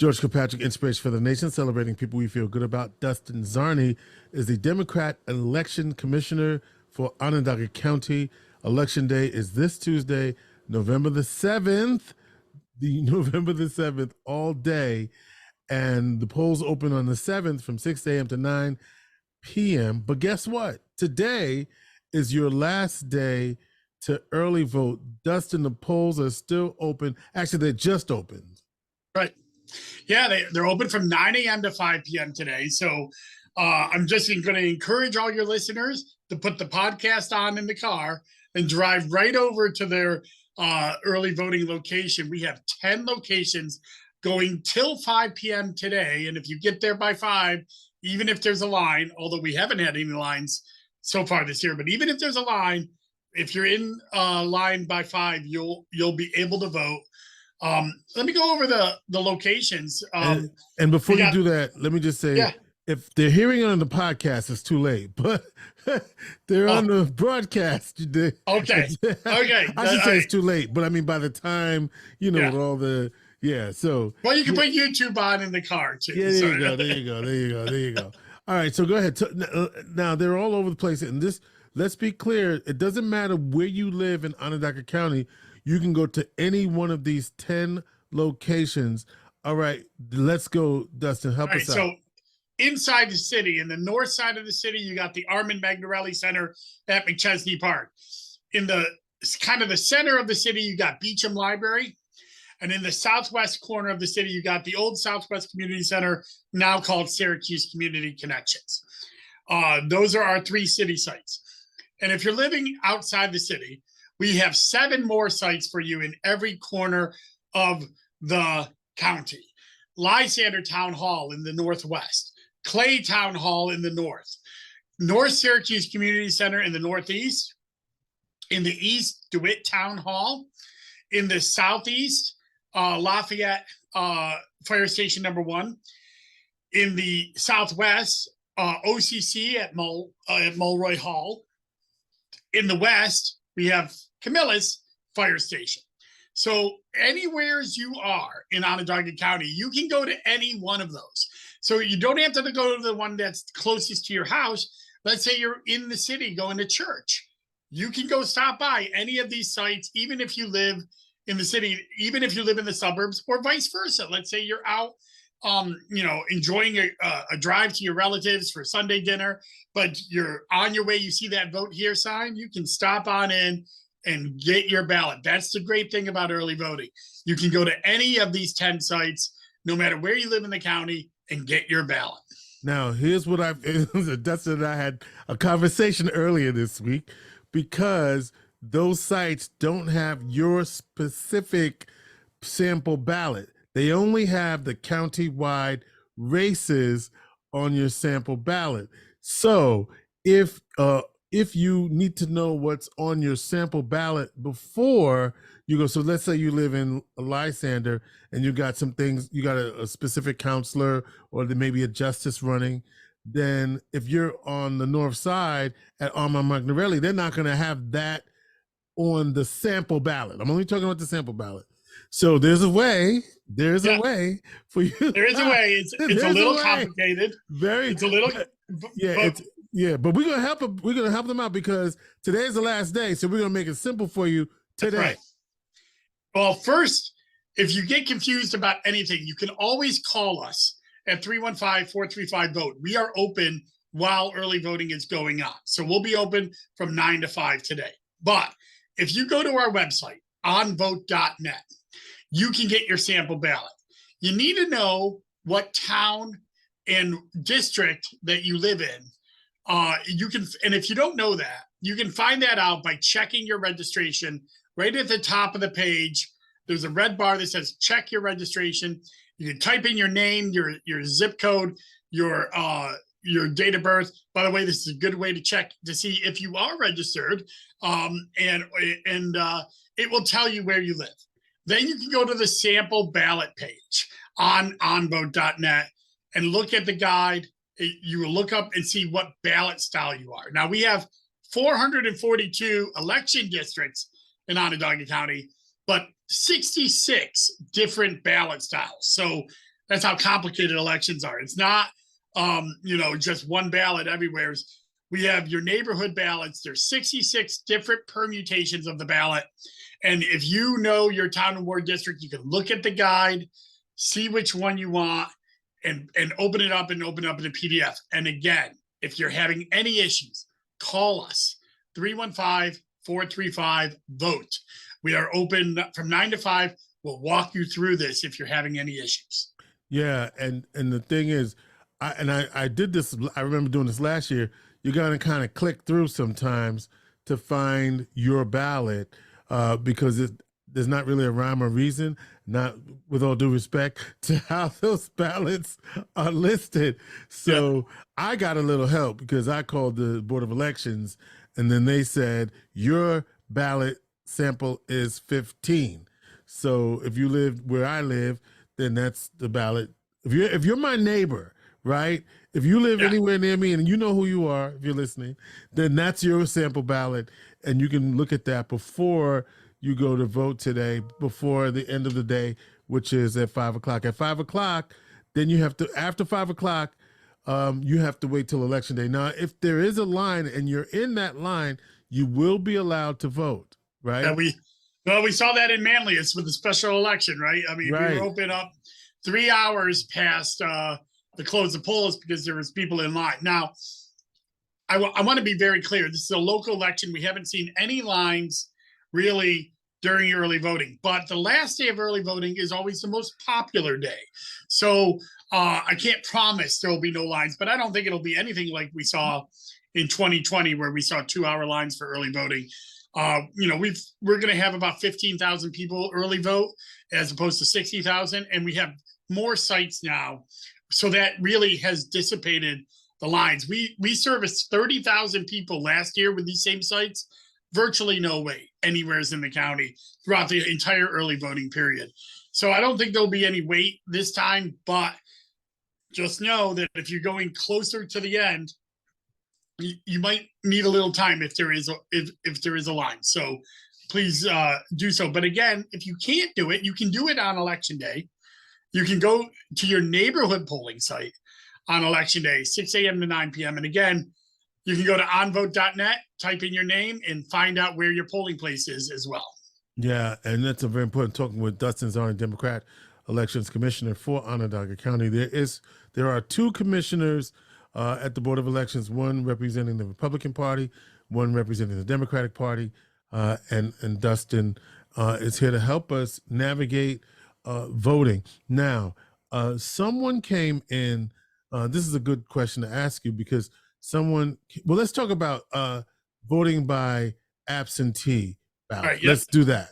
George Kilpatrick, Inspiration for the Nation, celebrating people we feel good about. Dustin Czarny is the Democrat election commissioner for Onondaga County. Election day is this Tuesday, November the 7th. November the 7th, all day. And the polls open on the 7th from 6 a.m. to 9 p.m. But guess what? Today is your last day to early vote. Dustin, the polls are still open. Actually, they just opened. Right. Yeah, they're open from 9 a.m. to 5 p.m. today. So I'm just going to encourage all your listeners to put the podcast on in the car and drive right over to their early voting location. We have 10 locations going till 5 p.m. today. And if you get there by 5, even if there's a line, although we haven't had any lines so far this year, but even if there's a line, if you're in line by 5, you'll be able to vote. Let me go over the locations. And before you do that, let me just say, if they're hearing it on the podcast, it's too late. But they're on the broadcast. Okay. Okay. I should say it's too late. But I mean, by the time, all the, so. Well, you can put YouTube on in the car, too. Yeah, there you go. All right, so go ahead. Now, they're all over the place. And let's be clear, it doesn't matter where you live in Onondaga County. You can go to any one of these 10 locations. All right, let's go, Dustin. Help us out. So inside the city, in the north side of the city, you got the Armand Magnarelli Center at McChesney Park. In the kind of the center of the city, you got Beecham Library. And in the southwest corner of the city, you got the old Southwest Community Center, now called Syracuse Community Connections. Those are our 3 city sites. And if you're living outside the city, we have 7 more sites for you in every corner of the county. Lysander Town Hall in the northwest, Clay Town Hall in the north, North Syracuse Community Center in the northeast, in the east, DeWitt Town Hall, in the southeast, Lafayette Fire Station number 1, in the southwest, OCC at Mulroy Hall, in the west, we have Camillus Fire Station. So anywhere you are in Onondaga County, you can go to any one of those. So you don't have to go to the one that's closest to your house. Let's say you're in the city going to church. You can go stop by any of these sites, even if you live in the city, even if you live in the suburbs, or vice versa. Let's say you're out enjoying a drive to your relatives for Sunday dinner, but you're on your way, you see that vote here sign, you can stop on in and get your ballot. That's the great thing about early voting. You can go to any of these 10 sites, no matter where you live in the county, and get your ballot. Now, here's what Dustin and I had a conversation earlier this week, because those sites don't have your specific sample ballot. They only have the county-wide races on your sample ballot. So if you need to know what's on your sample ballot before you go, so let's say you live in Lysander and you got some things, you got a specific counselor, or there may be a justice running, then if you're on the north side at Armand Magnarelli, they're not going to have that on the sample ballot. I'm only talking about the sample ballot. So there's a way. There's a way for you. There is a way. It's a little complicated. It's a little. But we're gonna help them. We're gonna help them out, because today's the last day. So we're gonna make it simple for you today. Right. Well, first, if you get confused about anything, you can always call us at 315-435-VOTE. We are open while early voting is going on. So we'll be open from 9 to 5 today. But if you go to our website, onvote.net, you can get your sample ballot. You need to know what town and district that you live in. And if you don't know that, you can find that out by checking your registration. Right at the top of the page, there's a red bar that says check your registration. You can type in your name, your zip code, your date of birth. By the way, this is a good way to check to see if you are registered, and it will tell you where you live. Then you can go to the sample ballot page on onvote.net and look at the guide. You will look up and see what ballot style you are. Now, we have 442 election districts in Onondaga County, but 66 different ballot styles. So That's how complicated elections are. It's not, just one ballot everywhere. We have your neighborhood ballots. There's 66 different permutations of the ballot. And if you know your town and ward district, you can look at the guide, see which one you want, and open it up in a PDF. And again, if you're having any issues, call us, 315-435-VOTE. We are open from 9 to 5. We'll walk you through this if you're having any issues. Yeah, and the thing is, I did this. I remember doing this last year. You're gonna kind of click through sometimes to find your ballot because there's not really a rhyme or reason. Not with all due respect to how those ballots are listed. So I got a little help because I called the Board of Elections, and then they said your ballot sample is 15. So if you live where I live, then that's the ballot. If you're my neighbor, right? If you live anywhere near me and you know who you are, if you're listening, then that's your sample ballot, and you can look at that before you go to vote today, before the end of the day, which is at 5 o'clock. At 5 o'clock, then you have to, after 5 o'clock, you have to wait till election day. Now, if there is a line and you're in that line, you will be allowed to vote, right? Yeah, we saw that in Manlius with the special election, right? I mean, we were open up 3 hours past the close of polls because there was people in line. Now, I want to be very clear. This is a local election. We haven't seen any lines really during early voting, but the last day of early voting is always the most popular day. So I can't promise there will be no lines, but I don't think it'll be anything like we saw in 2020 where we saw 2-hour lines for early voting. We're going to have about 15,000 people early vote as opposed to 60,000, and we have more sites now, so that really has dissipated the lines. We serviced 30,000 people last year with these same sites. Virtually no wait anywhere in the county throughout the entire early voting period. So I don't think there'll be any wait this time, but just know that if you're going closer to the end, you might need a little time if there is a line. So please do so. But again, if you can't do it, you can do it on election day. You can go to your neighborhood polling site on election day, 6 a.m. to 9 p.m. And again, you can go to onvote.net, type in your name, and find out where your polling place is as well. Yeah, and that's a very important. Talking with Dustin Czarny, Democrat Elections Commissioner for Onondaga County. There are 2 commissioners at the Board of Elections, one representing the Republican Party, one representing the Democratic Party, and Dustin is here to help us navigate voting. Now, someone came in. This is a good question to ask you because let's talk about voting by absentee ballot. Right, let's do that.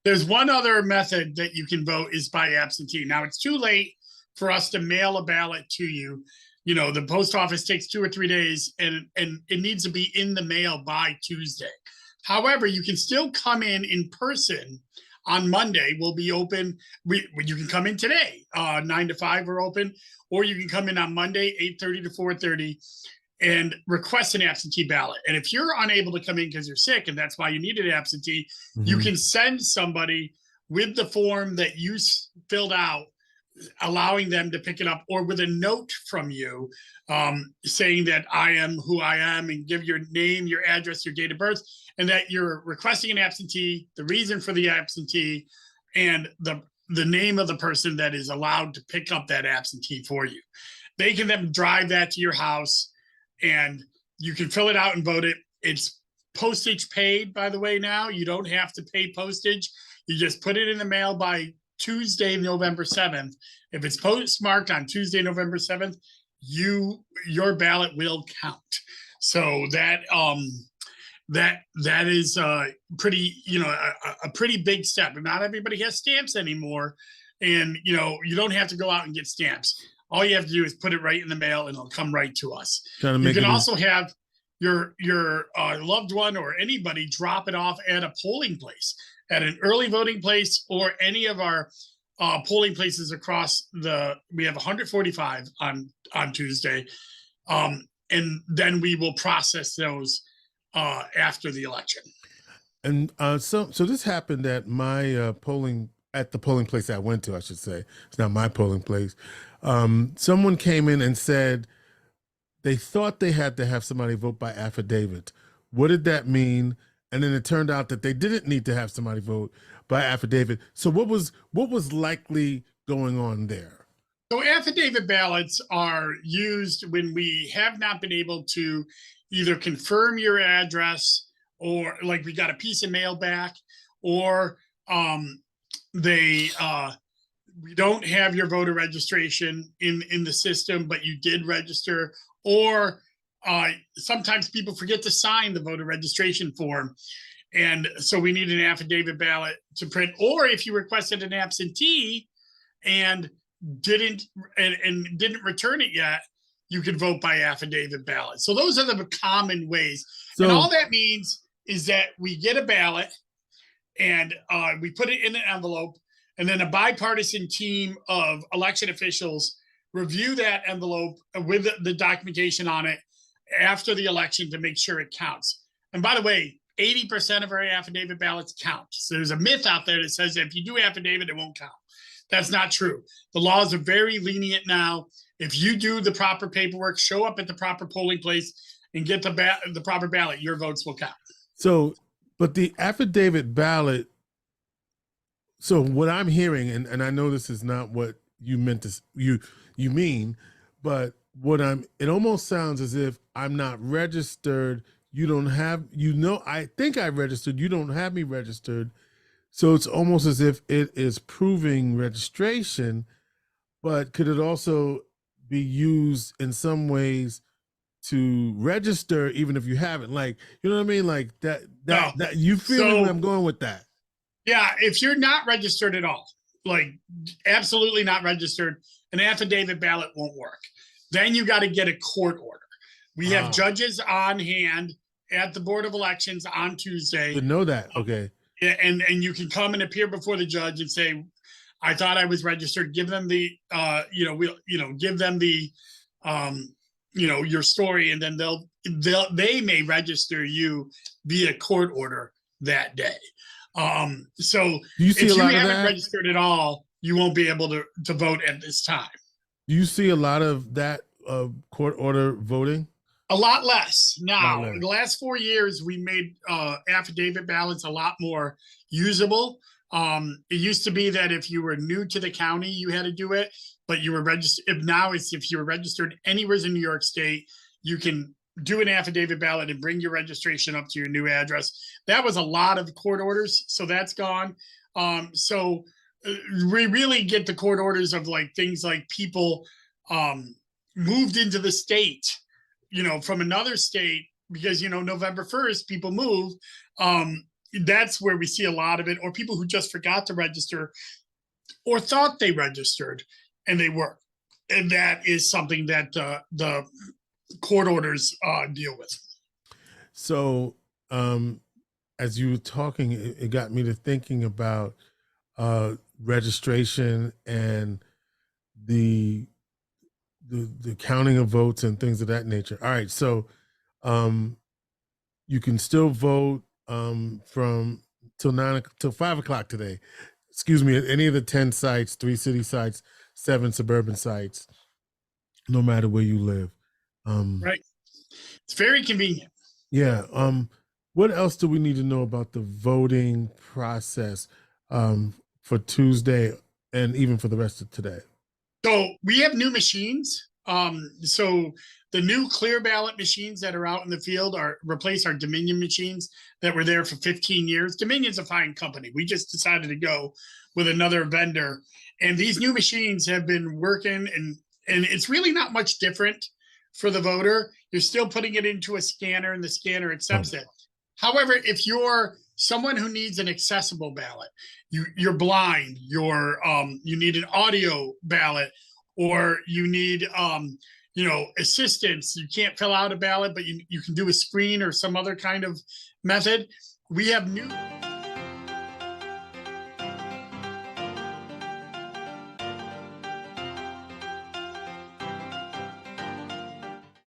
There's one other method that you can vote is by absentee. Now, it's too late for us to mail a ballot to you. The post office takes 2 or 3 days, and it needs to be in the mail by Tuesday. However, you can still come in person on Monday. We'll be open. You can come in today, 9 to 5 we're open, or you can come in on Monday, 8:30 to 4:30, and request an absentee ballot. And if you're unable to come in because you're sick and that's why you need an absentee, you can send somebody with the form that you filled out, allowing them to pick it up, or with a note from you saying that I am who I am, and give your name, your address, your date of birth, and that you're requesting an absentee, the reason for the absentee, and the name of the person that is allowed to pick up that absentee for you. They can then drive that to your house, and you can fill it out and vote it. It's postage paid, by the way. Now you don't have to pay postage. You just put it in the mail by Tuesday, November 7th. If it's postmarked on Tuesday, November 7th, your ballot will count. So that is pretty, a pretty big step. And not everybody has stamps anymore, and you don't have to go out and get stamps. All you have to do is put it right in the mail, and it'll come right to us. You can also have your loved one or anybody drop it off at a polling place, at an early voting place, or any of our polling places across we have 145 on Tuesday. And then we will process those after the election. And so this happened at my polling at the polling place I went to, I should say. It's not my polling place. Someone came in and said they thought they had to have somebody vote by affidavit. What did that mean? And then it turned out that they didn't need to have somebody vote by affidavit. So what was likely going on there? So affidavit ballots are used when we have not been able to either confirm your address, or like we got a piece of mail back, or we don't have your voter registration in the system, but you did register, or sometimes people forget to sign the voter registration form. And so we need an affidavit ballot to print, or if you requested an absentee and didn't return it yet, you could vote by affidavit ballot. So those are the common ways. So, and all that means is that we get a ballot and we put it in an envelope, and then a bipartisan team of election officials review that envelope with the documentation on it after the election to make sure it counts. And by the way, 80% of our affidavit ballots count. So there's a myth out there that says that if you do affidavit, it won't count. That's not true. The laws are very lenient now. If you do the proper paperwork, show up at the proper polling place, and get the proper ballot, your votes will count. So, but the affidavit ballot, so what I'm hearing, and I know this is not what you meant to, you mean, but it almost sounds as if I'm not registered. You don't have, I think I registered. You don't have me registered. So it's almost as if it is proving registration, but could it also be used in some ways to register even if you haven't? Like, you know what I mean? Like that you feel where I'm going with that. Yeah, if you're not registered at all, like absolutely not registered, an affidavit ballot won't work. Then you got to get a court order. We have judges on hand at the Board of Elections on Tuesday. To know that, okay. And you can come and appear before the judge and say, I thought I was registered. Give them the, give them the, your story, and then they may register you via court order that day. So if you haven't registered at all, you won't be able to vote at this time. Do you see a lot of that court order voting? A lot less now. In the last 4 years, we made affidavit ballots a lot more usable. It used to be that if you were new to the county, you had to do it, but you were registered. If you were registered anywhere in New York State, you can do an affidavit ballot and bring your registration up to your new address. That was a lot of court orders, so that's gone. So we really get the court orders of like things like people moved into the state, from another state, because, November 1st, people move. That's where we see a lot of it, or people who just forgot to register or thought they registered and they weren't. And that is something that the court orders deal with. So as you were talking, it got me to thinking about registration and the counting of votes and things of that nature. All right, so you can still vote from till 5 o'clock today. Excuse me, at any of the 10 sites, 3 city sites, 7 suburban sites, no matter where you live. Right, it's very convenient. Yeah. What else do we need to know about the voting process for Tuesday and even for the rest of today? So we have new machines. So the new clear ballot machines that are out in the field replace our Dominion machines that were there for 15 years. Dominion's a fine company. We just decided to go with another vendor. And these new machines have been working, and it's really not much different for the voter. You're still putting it into a scanner, and the scanner accepts it. However, if you're someone who needs an accessible ballot, you're blind, you need an audio ballot, or you need assistance, you can't fill out a ballot, but you can do a screen or some other kind of method. We have new